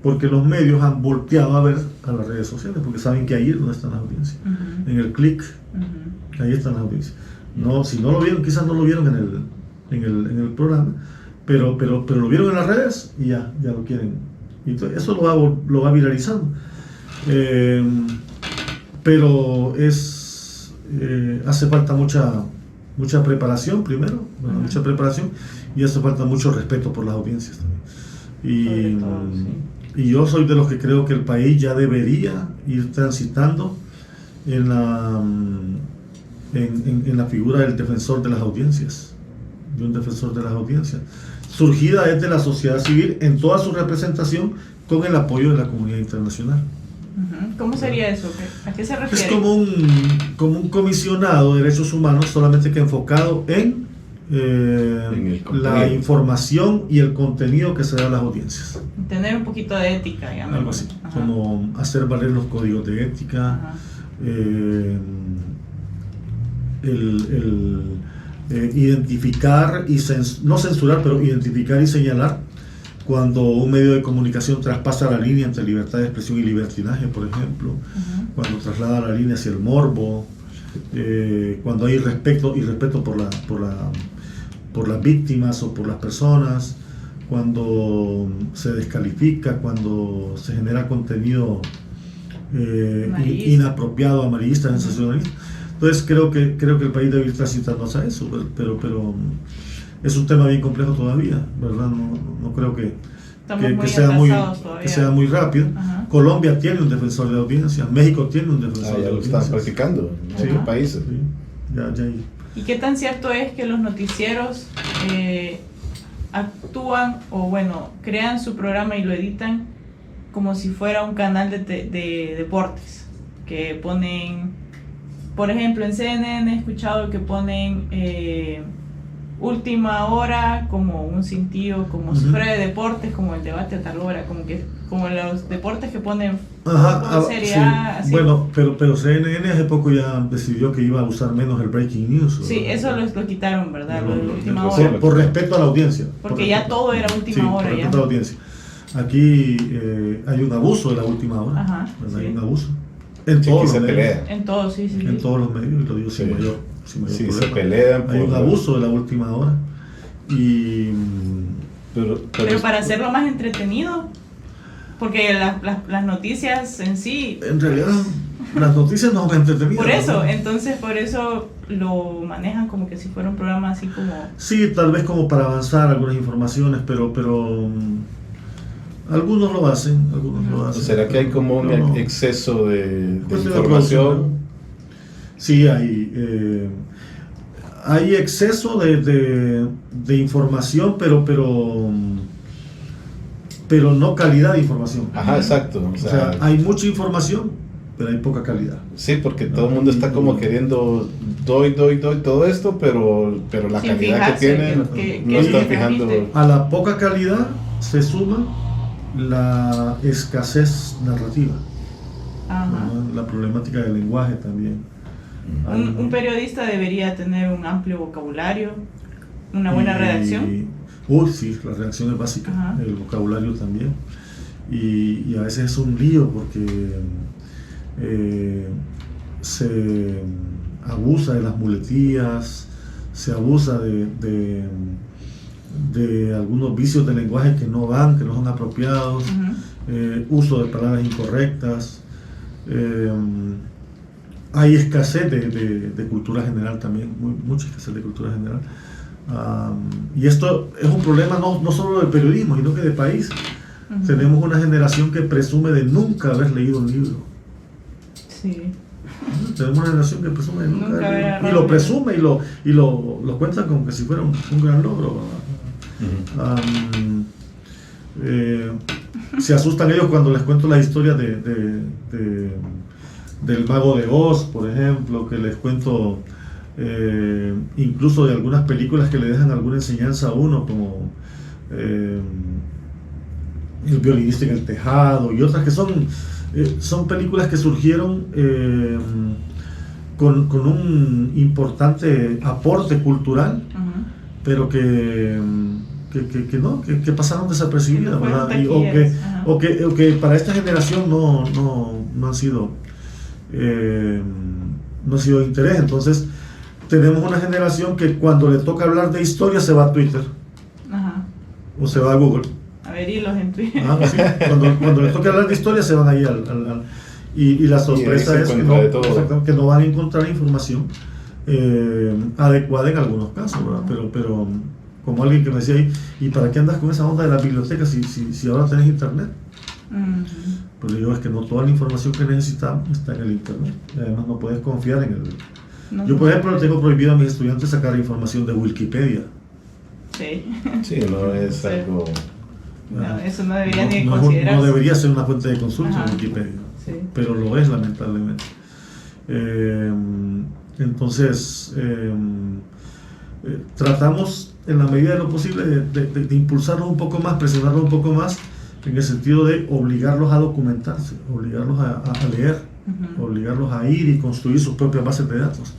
porque los medios han volteado a ver a las redes sociales, porque saben que ahí es donde están las audiencias, en el clic, ahí están las audiencias. No, si no lo vieron, quizás no lo vieron en el programa, pero lo vieron en las redes y ya lo quieren. Y entonces eso lo va viralizando. Pero hace falta mucha preparación primero, mucha preparación, y hace falta mucho respeto por las audiencias también. Y yo soy de los que creo que el país ya debería ir transitando en la figura del defensor de las audiencias, de un defensor de las audiencias, surgida desde la sociedad civil en toda su representación, con el apoyo de la comunidad internacional. ¿Cómo sería eso? ¿A qué se refiere? Es como un comisionado de derechos humanos, solamente que enfocado en la información y el contenido que se da a las audiencias. Tener un poquito de ética, digamos. Algo así, como hacer valer los códigos de ética, identificar y no censurar, pero identificar y señalar cuando un medio de comunicación traspasa la línea entre libertad de expresión y libertinaje, por ejemplo, cuando traslada la línea hacia el morbo, cuando hay respeto por las víctimas o por las personas, cuando se descalifica, cuando se genera contenido inapropiado, amarillista, sensacionalista. Entonces creo que el país debe ir transitando hacia eso, pero es un tema bien complejo todavía, ¿verdad? No creo que sea muy rápido. Colombia tiene un defensor de audiencia, México tiene un defensor de audiencia. Ya lo están practicando en otros países. Sí. Ya. ¿Y qué tan cierto es que los noticieros actúan crean su programa y lo editan como si fuera un canal de deportes? Que ponen, por ejemplo, en CNN he escuchado que ponen última hora, como un cintillo, como si fuera de deportes, como el debate a tal hora, como los deportes que ponen Serie A, así. Bueno, pero CNN hace poco ya decidió que iba a usar menos el breaking news. Sí, eso lo quitaron, ¿verdad? Lo de última hora. hora. Por respeto a la audiencia. Porque ya todo era última hora. Por respeto a la audiencia. Aquí hay un abuso de la última hora. Ajá, hay un abuso. En todos los medios. En todos, sí. En todos los medios, y lo digo sin mayor sí, se pelean. Hay un abuso de la última hora. Pero para hacerlo más entretenido, porque las noticias en sí... En realidad, las noticias no son entretenidas. Por eso, entonces por eso lo manejan como que si fuera un programa así como... Sí, tal vez como para avanzar algunas informaciones, pero algunos lo hacen, ¿Será que hay como un exceso de información? Sí, hay exceso de información, pero no calidad de información. Ajá, exacto. O sea, hay mucha información, pero hay poca calidad. Sí, porque todo el mundo está como queriendo doy todo esto, pero la calidad que tienen no están fijando. A la poca calidad se suma la escasez narrativa. Ajá. La problemática del lenguaje también. Un periodista debería tener un amplio vocabulario, una buena redacción. Sí, la redacción es básica. Ajá. El vocabulario también. Y a veces es un lío porque se abusa de las muletillas, se abusa de algunos vicios de lenguaje que no son apropiados, uso de palabras incorrectas. Hay escasez de cultura general también, mucha escasez de cultura general. Y esto es un problema no solo del periodismo, sino que de país. Tenemos una generación que presume de nunca haber leído un libro. Sí. Tenemos una generación que presume de nunca haber leído. Y lo presume y lo cuenta como que si fuera un gran logro. Se asustan ellos cuando les cuento la historia del Mago de Oz, por ejemplo, que les cuento incluso de algunas películas que le dejan alguna enseñanza a uno, como El violinista en el tejado y otras que son películas que surgieron con un importante aporte cultural, pero que pasaron desapercibidas, ¿verdad? O que para esta generación no han sido no ha sido de interés. Entonces tenemos una generación que cuando le toca hablar de historia se va a Twitter. Ajá. O se va a Google a ver hilos en Twitter. Sí. Cuando le toca hablar de historia se van ahí y la sorpresa es que no van a encontrar información adecuada en algunos casos, ¿verdad? Pero como alguien que me decía ahí, ¿y para qué andas con esa onda de la biblioteca si ahora tenés internet? Pues le digo, es que no toda la información que necesitamos está en el internet. Y además no puedes confiar en el... Yo, por ejemplo, tengo prohibido a mis estudiantes sacar información de Wikipedia. Sí, no es algo... No, eso no debería ni considerarse. No debería ser una fuente de consulta en Wikipedia, pero lo es, lamentablemente. Entonces, tratamos en la medida de lo posible de impulsarlos un poco más, presionarlos un poco más, en el sentido de obligarlos a documentarse, obligarlos a leer, obligarlos a ir y construir sus propias bases de datos,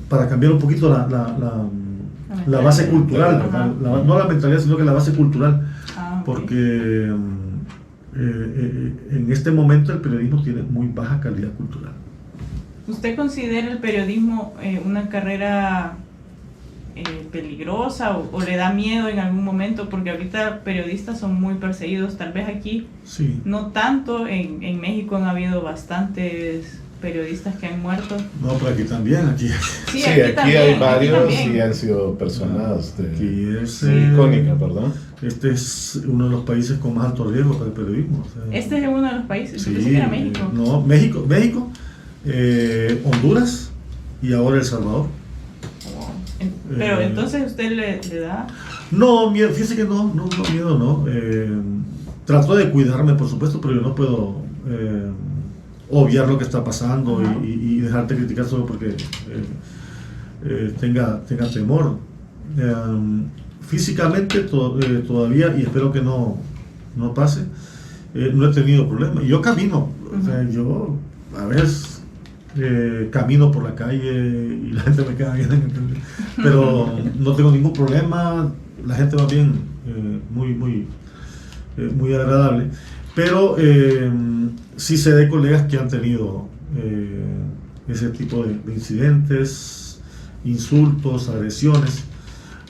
para cambiar un poquito la base cultural, no la mentalidad, sino que la base cultural, porque en este momento el periodismo tiene muy baja calidad cultural. ¿Usted considera el periodismo una carrera peligrosa o le da miedo en algún momento? Porque ahorita periodistas son muy perseguidos, tal vez aquí no tanto. En México han habido bastantes periodistas que han muerto. No, pero aquí también. Aquí también, hay varios y han sido personas icónicas, ¿verdad? Este es uno de los países con más alto riesgo para el periodismo. Este es uno de los países. Yo pensé que era México. No, México, Honduras y ahora El Salvador. Pero entonces usted le da... No, miedo, fíjese que no, miedo no. Trato de cuidarme, por supuesto, pero yo no puedo obviar lo que está pasando y dejarte criticar solo porque tenga temor. Físicamente todavía, y espero que no pase, no he tenido problemas. Yo camino, o sea, yo a veces camino por la calle y la gente me queda bien, pero no tengo ningún problema, la gente va bien, muy agradable, pero sí sé de colegas que han tenido ese tipo de incidentes, insultos, agresiones.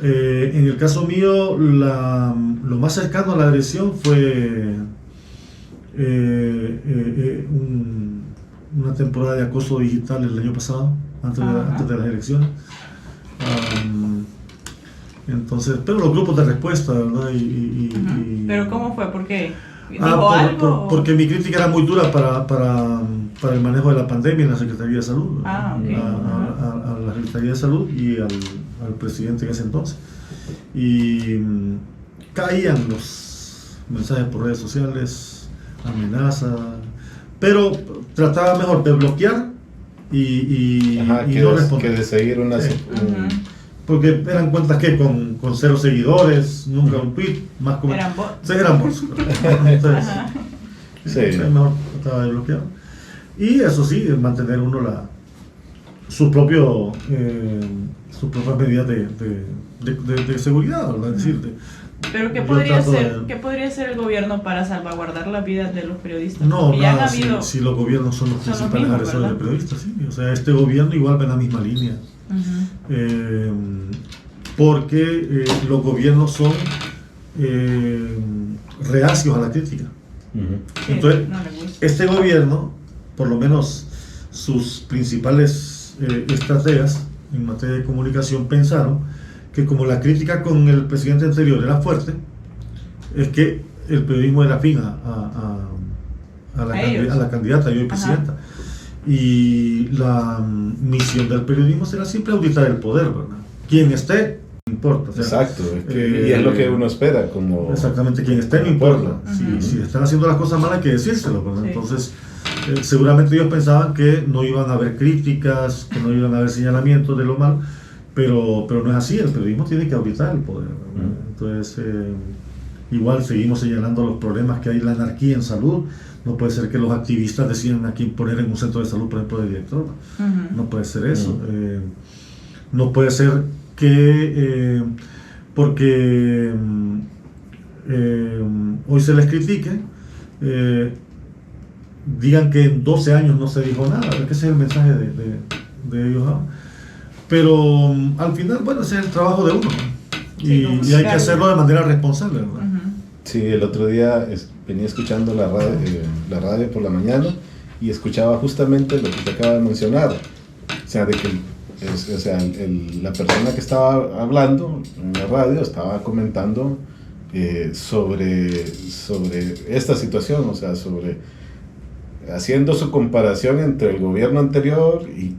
En el caso mío, lo más cercano a la agresión fue una temporada de acoso digital el año pasado, antes de las elecciones. Entonces, pero los grupos de respuesta, ¿verdad? ¿Pero cómo fue? ¿Por qué? ¿Dijo algo? Porque mi crítica era muy dura para el manejo de la pandemia en la Secretaría de Salud. Okay. A la Secretaría de Salud y al presidente en ese entonces. Y caían los mensajes por redes sociales, amenazas, pero trataba mejor de bloquear y no responder. Que de seguir una... Porque eran cuentas que con 0 seguidores, nunca un tweet, más como... Eran bots. Sí, eran bots. Entonces, mejor trataba de bloquear. Y eso sí, mantener uno sus propias medidas de seguridad, ¿verdad? Es decir, pero ¿qué podría hacer el gobierno para salvaguardar las vidas de los periodistas? No, nada, si los gobiernos son los principales agresores de periodistas, sí. O sea, este gobierno igual va en la misma línea. Porque los gobiernos son reacios a la crítica. Entonces, este gobierno, por lo menos sus principales estrategas en materia de comunicación, pensaron que como la crítica con el presidente anterior era fuerte, es que el periodismo era afín a la candidata y hoy presidenta. Y la misión del periodismo será siempre auditar el poder, ¿verdad? Quien esté, no importa. O sea, exacto, y es lo que uno espera. Exactamente, quien esté no importa. Si están haciendo las cosas mal hay que decírselo, ¿verdad? Sí. Entonces, seguramente ellos pensaban que no iban a haber críticas, que no iban a haber señalamientos de lo mal, pero no es así. El periodismo tiene que auditar el poder, ¿verdad? Entonces, igual seguimos señalando los problemas que hay, la anarquía en salud. No puede ser que los activistas decidan a quién poner en un centro de salud, por ejemplo, de director. No puede ser eso. No puede ser que porque hoy se les critique, digan que en 12 años no se dijo nada. Que ese es el mensaje de ellos. Pero al final, bueno, ese es el trabajo de uno. Y hay que hacerlo de manera responsable, ¿verdad? Sí, el otro día venía escuchando la radio por la mañana y escuchaba justamente lo que te acaba de mencionar. O sea, de que la persona que estaba hablando en la radio estaba comentando sobre esta situación, o sea, haciendo su comparación entre el gobierno anterior y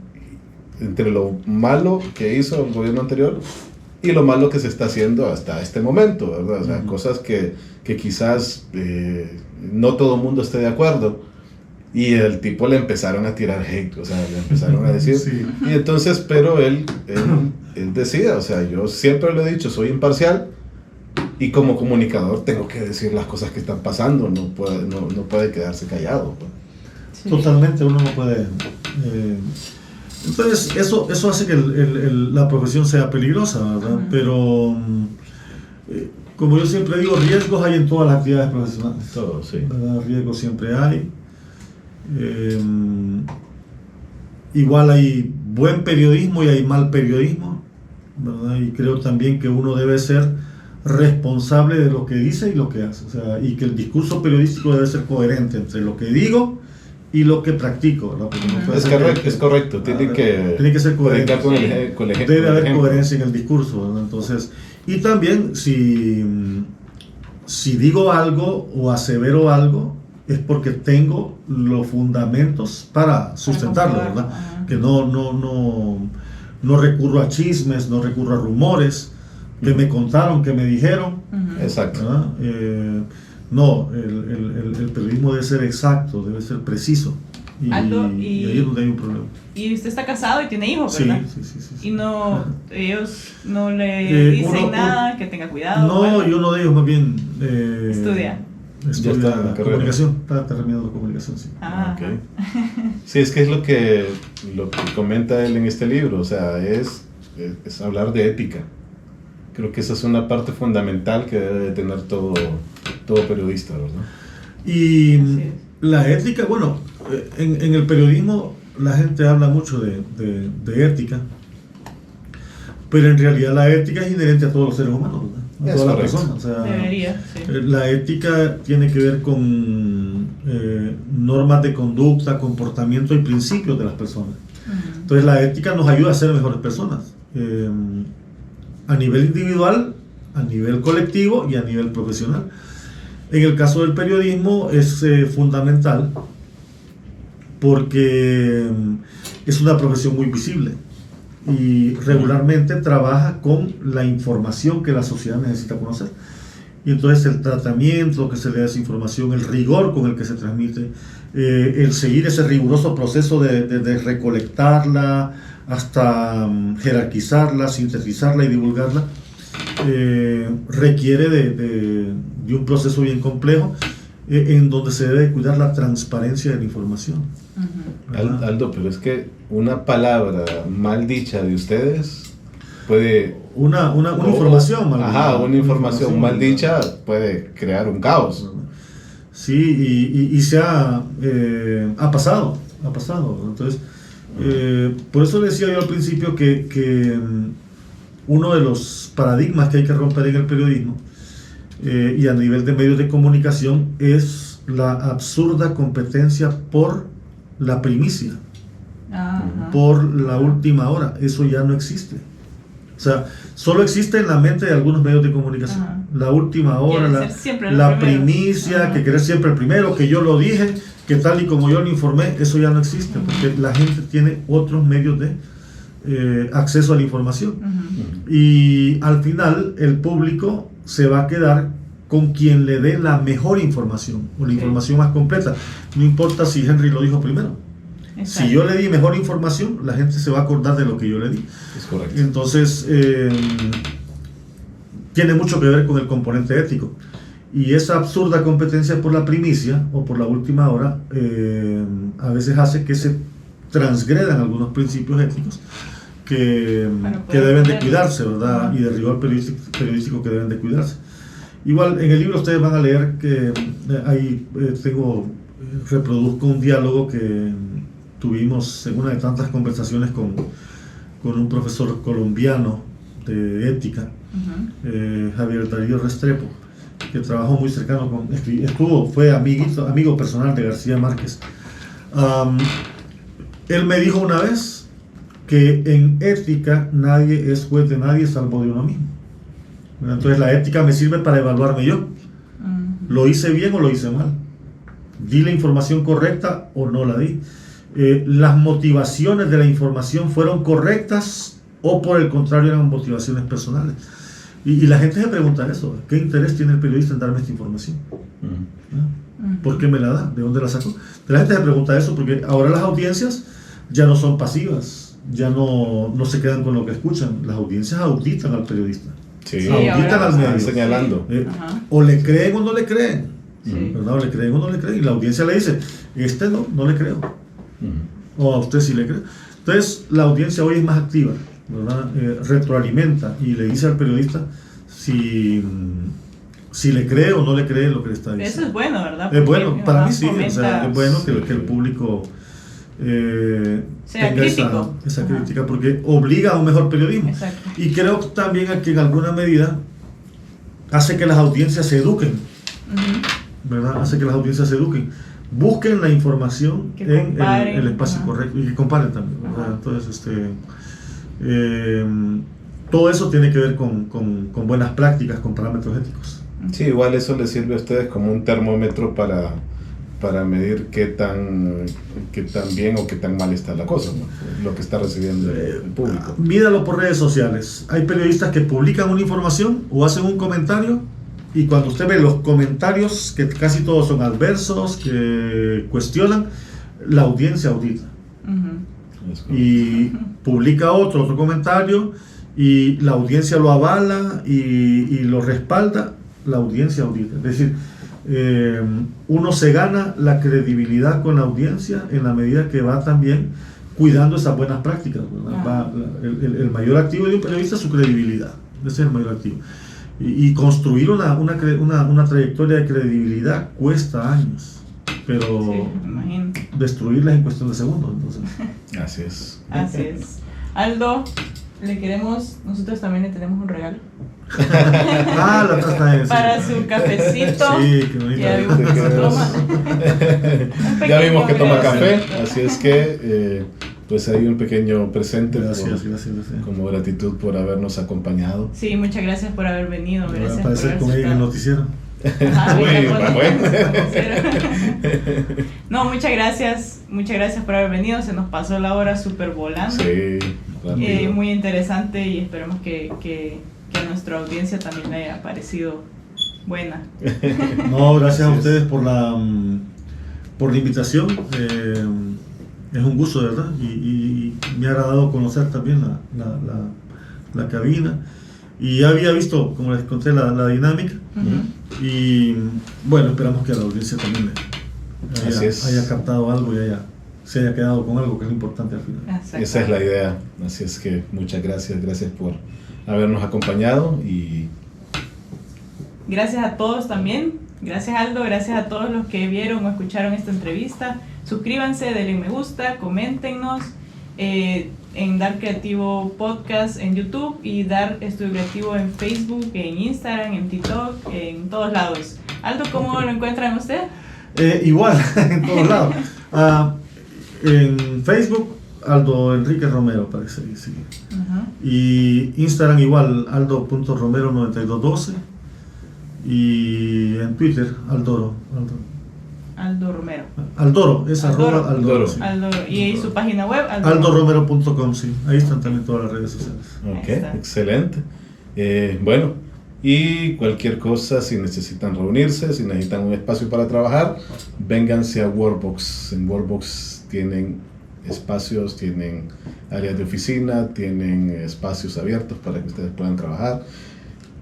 entre lo malo que hizo el gobierno anterior y lo malo que se está haciendo hasta este momento, ¿verdad? O sea, cosas que quizás no todo el mundo esté de acuerdo, y el tipo le empezaron a tirar hate, o sea, le empezaron a decir, sí. Y entonces, pero él decía, o sea, yo siempre lo he dicho, soy imparcial, y como comunicador tengo que decir las cosas que están pasando, no puede quedarse callado, pues. Sí. Totalmente, uno no puede... Entonces, eso hace que la profesión sea peligrosa, ¿verdad? Pero, como yo siempre digo, riesgos hay en todas las actividades profesionales. Todo, sí. ¿Verdad? Riesgos siempre hay. Igual hay buen periodismo y hay mal periodismo, ¿verdad? Y creo también que uno debe ser responsable de lo que dice y lo que hace. O sea, y que el discurso periodístico debe ser coherente entre lo que digo y lo que practico, ¿no? No es correcto, tiene que ser coherente. Debe haber coherencia en el discurso, ¿no? Entonces, y también si digo algo o asevero algo, es porque tengo los fundamentos para sustentarlo, ¿verdad? Que no recurro a chismes, no recurro a rumores que me contaron, que me dijeron. Exacto. No, el periodismo debe ser exacto, debe ser preciso, Y ahí es donde hay un problema. Y usted está casado y tiene hijos, ¿verdad? Sí. Y no, ellos no le dicen nada, que tenga cuidado. No, y uno de ellos más bien estudia comunicación, está terminando comunicación, sí. Okay. Sí, es que es lo que comenta él en este libro, o sea, es hablar de ética. Creo que esa es una parte fundamental que debe de tener todo periodista, ¿verdad? Y la ética, bueno, en el periodismo la gente habla mucho de ética, pero en realidad la ética es inherente a todos los seres humanos, ¿verdad? A todas las personas. O sea, debería, sí. La ética tiene que ver con normas de conducta, comportamiento y principios de las personas. Entonces la ética nos ayuda a ser mejores personas, a nivel individual, a nivel colectivo y a nivel profesional. En el caso del periodismo es fundamental porque es una profesión muy visible y regularmente trabaja con la información que la sociedad necesita conocer. Y entonces el tratamiento que se le da a esa información, el rigor con el que se transmite, el seguir ese riguroso proceso de recolectarla hasta jerarquizarla, sintetizarla y divulgarla, requiere de un proceso bien complejo en donde se debe cuidar la transparencia de la información. Aldo, pero es que una palabra mal dicha de ustedes puede... Una información mal dicha. Una información mal dicha puede crear un caos. Sí, y se ha pasado. Entonces, por eso decía yo al principio que uno de los paradigmas que hay que romper en el periodismo y a nivel de medios de comunicación es la absurda competencia por la primicia, por la última hora. Eso ya no existe. O sea, solo existe en la mente de algunos medios de comunicación. La última hora, la primicia, que querer siempre el primero, que yo lo dije, que tal y como yo lo informé, eso ya no existe, porque la gente tiene otros medios de acceso a la información. Y al final el público se va a quedar con quien le dé la mejor información o la información más completa. No importa si Henry lo dijo primero. Exacto. Si yo le di mejor información, la gente se va a acordar de lo que yo le di. Es correcto. Entonces, tiene mucho que ver con el componente ético. Y esa absurda competencia por la primicia o por la última hora a veces hace que se transgredan algunos principios éticos que deben de cuidarse, ¿verdad? Y de rigor periodístico que deben de cuidarse. Igual, en el libro ustedes van a leer que ahí reproduzco un diálogo que tuvimos en una de tantas conversaciones con un profesor colombiano de ética, Javier Darío Restrepo, que trabajó muy cercano fue amigo personal de García Márquez. Él me dijo una vez que en ética nadie es juez de nadie salvo de uno mismo. Entonces la ética me sirve para evaluarme yo. ¿Lo hice bien o lo hice mal? ¿Di la información correcta o no la di? ¿Las motivaciones de la información fueron correctas o por el contrario eran motivaciones personales? Y la gente se pregunta eso. ¿Qué interés tiene el periodista en darme esta información? ¿Por qué me la da? ¿De dónde la sacó? La gente se pregunta eso porque ahora las audiencias ya no son pasivas, ya no se quedan con lo que escuchan. Las audiencias auditan al periodista. Sí, auditan al medio. Señalando. O le creen o no le creen. ¿Verdad? O le creen o no le creen. Y la audiencia le dice, no le creo. O a usted sí le cree. Entonces, la audiencia hoy es más activa, ¿verdad? Retroalimenta y le dice al periodista si le cree o no le cree lo que le está diciendo. Eso es bueno, ¿verdad? Es bueno, para mí sí. O sea, es bueno que el público sea crítico. Esa crítica, porque obliga a un mejor periodismo. Exacto. Y creo también que en alguna medida hace que las audiencias se eduquen, ¿verdad? Hace que las audiencias se eduquen, busquen la información en el espacio correcto y que comparen también, ¿verdad? Entonces, todo eso tiene que ver con buenas prácticas, con parámetros éticos. Sí, igual eso les sirve a ustedes como un termómetro para medir qué tan bien o qué tan mal está la cosa, ¿no? Lo que está recibiendo el público. Mídalo por redes sociales. Hay periodistas que publican una información o hacen un comentario y cuando usted ve los comentarios, que casi todos son adversos, que cuestionan, la audiencia audita. Y publica otro comentario y la audiencia lo avala y lo respalda, la audiencia audita. Es decir, uno se gana la credibilidad con la audiencia en la medida que va también cuidando esas buenas prácticas. El mayor activo de un periodista es su credibilidad. Ese es el mayor activo. Y construir una trayectoria de credibilidad cuesta años, pero destruirla es en cuestión de segundos. Entonces. Así es. Así es. Aldo, nosotros también le tenemos un regalo. La taza para su cafecito. Sí, qué bonito. Ya vimos que toma café, así es que pues hay un pequeño presente. Gracias. Como gratitud por habernos acompañado. Sí, muchas gracias por haber venido. Gracias por aparecer conmigo en el noticiero. No, muchas gracias por haber venido. Se nos pasó la hora súper volando. Sí, muy interesante y esperemos que a nuestra audiencia también le haya parecido buena. No, gracias a ustedes por la invitación. Es un gusto, de verdad, y me ha agradado conocer también la cabina. Y ya había visto, como les conté, la dinámica. Y bueno, esperamos que la audiencia también haya captado algo y se haya quedado con algo que es importante al final. Esa es la idea. Así es que muchas gracias por habernos acompañado. Y gracias a todos también. Gracias, Aldo. Gracias a todos los que vieron o escucharon esta entrevista. Suscríbanse, denle me gusta, coméntenos en Dar Creativo Podcast en YouTube y Dar Estudio Creativo en Facebook, en Instagram, en TikTok, en todos lados. Aldo, ¿cómo lo encuentran usted? Igual, en todos lados. En Facebook, Aldo Enrique Romero, parece. Sí. Y Instagram igual, aldo.romero9212. Y en Twitter, Aldoro Romero. Aldoro, es Aldoro. Aldoro. Sí. Aldoro. Y su página web, aldoromero.com, sí. Ahí están también todas las redes sociales. Ok, excelente. Bueno, y cualquier cosa, si necesitan reunirse, si necesitan un espacio para trabajar, vénganse a Workbox. En Workbox tienen espacios, tienen áreas de oficina, tienen espacios abiertos para que ustedes puedan trabajar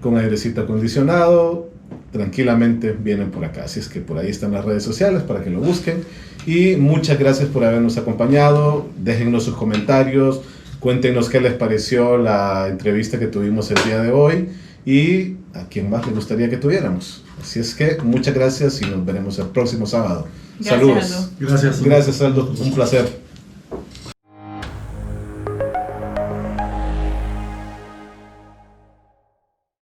con airecito acondicionado. Tranquilamente vienen por acá, así es que por ahí están las redes sociales para que lo busquen. Y muchas gracias por habernos acompañado. Déjennos sus comentarios, cuéntenos qué les pareció la entrevista que tuvimos el día de hoy y a quién más les gustaría que tuviéramos. Así es que muchas gracias y nos veremos el próximo sábado. Saludos. Aldo. Gracias. Gracias, Aldo, un placer.